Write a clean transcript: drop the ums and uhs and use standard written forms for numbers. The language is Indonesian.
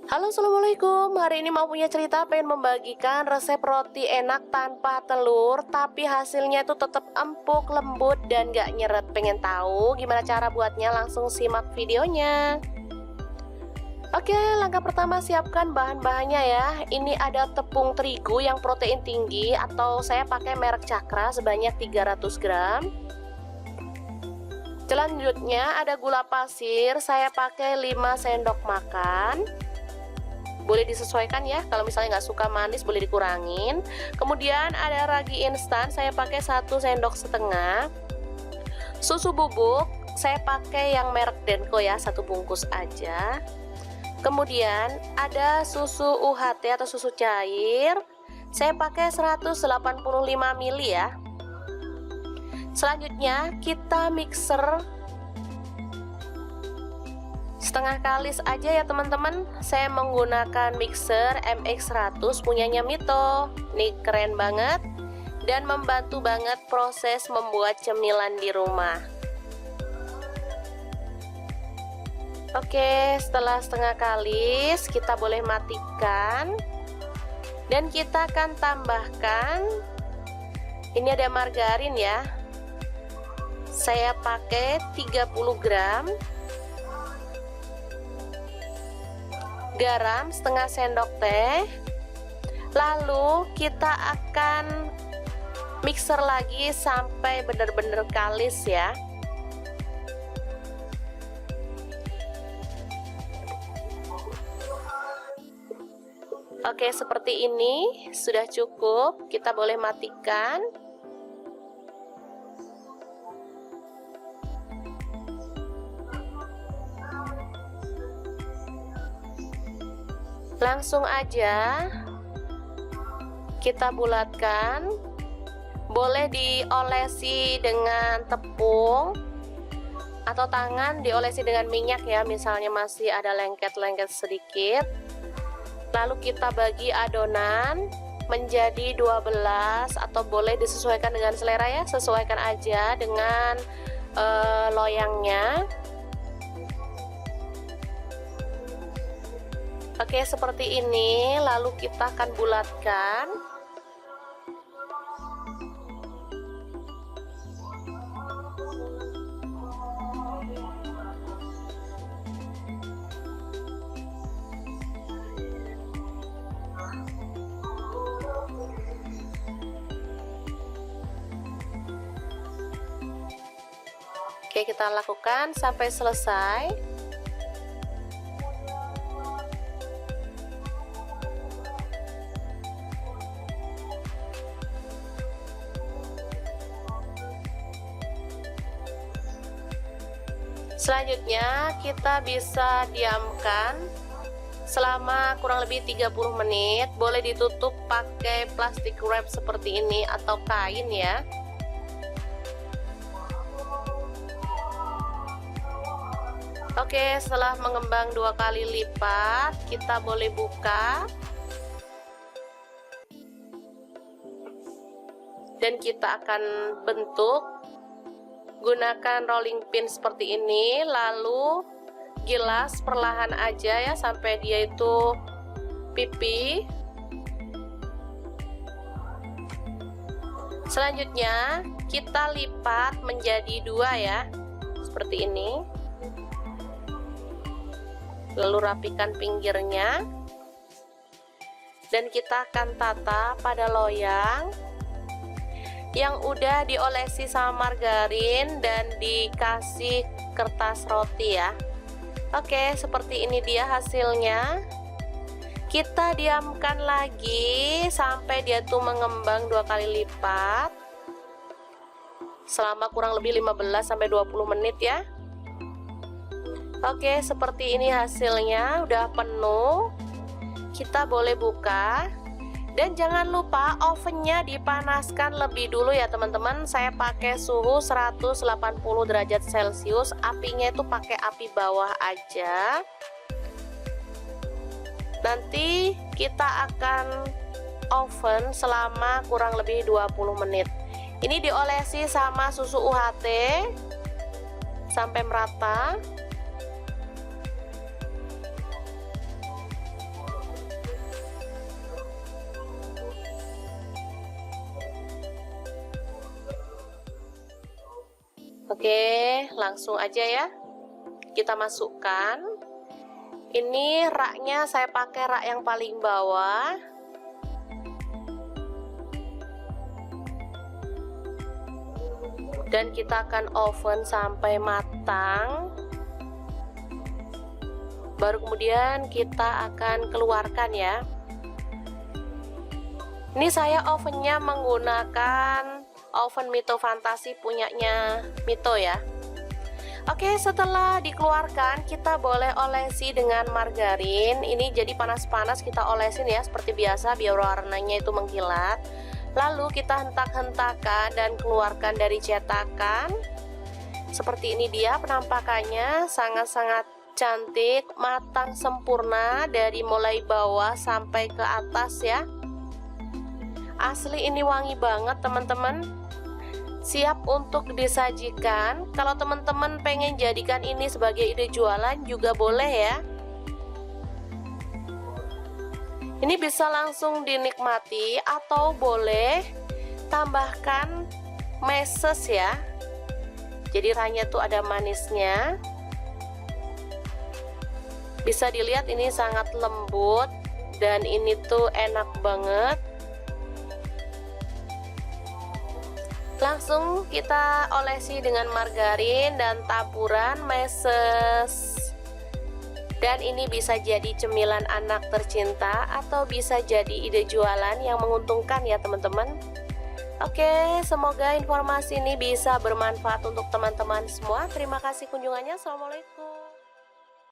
Halo, assalamualaikum. Hari ini mau punya cerita, pengen membagikan resep roti enak tanpa telur, tapi hasilnya itu tetap empuk, lembut, dan gak nyeret. Pengen tahu gimana cara buatnya? Langsung simak videonya. Oke, langkah pertama siapkan bahan-bahannya ya. Ini ada tepung terigu yang protein tinggi, atau saya pakai merek Cakra sebanyak 300 gram. Selanjutnya ada gula pasir, saya pakai 5 sendok makan. Boleh disesuaikan ya, kalau misalnya nggak suka manis boleh dikurangin. Kemudian ada ragi instan, saya pakai 1 sendok setengah. Susu bubuk saya pakai yang merek Denko ya, 1 bungkus aja. Kemudian ada susu UHT atau susu cair, saya pakai 185 ml ya. Selanjutnya kita mixer setengah kalis aja ya teman-teman. Saya menggunakan mixer MX100 punyanya Mito. Ini keren banget dan membantu banget proses membuat cemilan di rumah. Oke, setelah setengah kalis kita boleh matikan dan kita akan tambahkan, ini ada margarin ya, saya pakai 30 gram, garam setengah sendok teh. Lalu kita akan mixer lagi sampai benar-benar kalis ya. Oke, seperti ini sudah cukup, kita boleh matikan. Langsung aja kita bulatkan. Boleh diolesi dengan tepung atau tangan diolesi dengan minyak ya, misalnya masih ada lengket-lengket sedikit. Lalu kita bagi adonan menjadi 12 atau boleh disesuaikan dengan selera ya, sesuaikan aja dengan loyangnya. Oke, seperti ini, lalu kita akan bulatkan. Oke, kita lakukan sampai selesai. Selanjutnya kita bisa diamkan selama kurang lebih 30 menit. Boleh ditutup pakai plastik wrap seperti ini atau kain ya. Oke, setelah mengembang 2 kali lipat, kita boleh buka dan kita akan bentuk. Gunakan rolling pin seperti ini, lalu gilas perlahan aja ya sampai dia itu pipi. Selanjutnya kita lipat menjadi 2 ya, seperti ini. Lalu rapikan pinggirnya dan kita akan tata pada loyang yang udah diolesi sama margarin dan dikasih kertas roti ya. Oke, seperti ini dia hasilnya. Kita diamkan lagi sampai dia tuh mengembang 2 kali lipat selama kurang lebih 15 sampai 20 menit ya. Oke, seperti ini hasilnya, udah penuh. Kita boleh buka. Dan jangan lupa ovennya dipanaskan lebih dulu ya teman-teman. Saya pakai suhu 180 derajat Celcius. Apinya itu pakai api bawah aja. Nanti kita akan oven selama kurang lebih 20 menit. Ini diolesi sama susu UHT sampai merata. Oke, langsung aja ya. Kita masukkan. Ini raknya saya pakai rak yang paling bawah. Dan kita akan oven sampai matang. Baru kemudian kita akan keluarkan ya. Ini saya ovennya menggunakan oven Mito Fantasi punyanya Mito ya. Oke, setelah dikeluarkan kita boleh olesi dengan margarin. Ini jadi panas-panas kita olesin ya seperti biasa biar warnanya itu mengkilat. Lalu kita hentak-hentakan dan keluarkan dari cetakan. Seperti ini dia penampakannya, sangat-sangat cantik, matang sempurna dari mulai bawah sampai ke atas ya. Asli ini wangi banget teman-teman. Siap untuk disajikan. Kalau teman-teman pengen jadikan ini sebagai ide jualan juga boleh ya. Ini bisa langsung dinikmati atau boleh tambahkan meses ya. Jadi rasanya tuh ada manisnya. Bisa dilihat ini sangat lembut dan ini tuh enak banget. Langsung kita olesi dengan margarin dan taburan meses. Dan ini bisa jadi cemilan anak tercinta atau bisa jadi ide jualan yang menguntungkan ya teman-teman. Oke, semoga informasi ini bisa bermanfaat untuk teman-teman semua. Terima kasih kunjungannya. Assalamualaikum.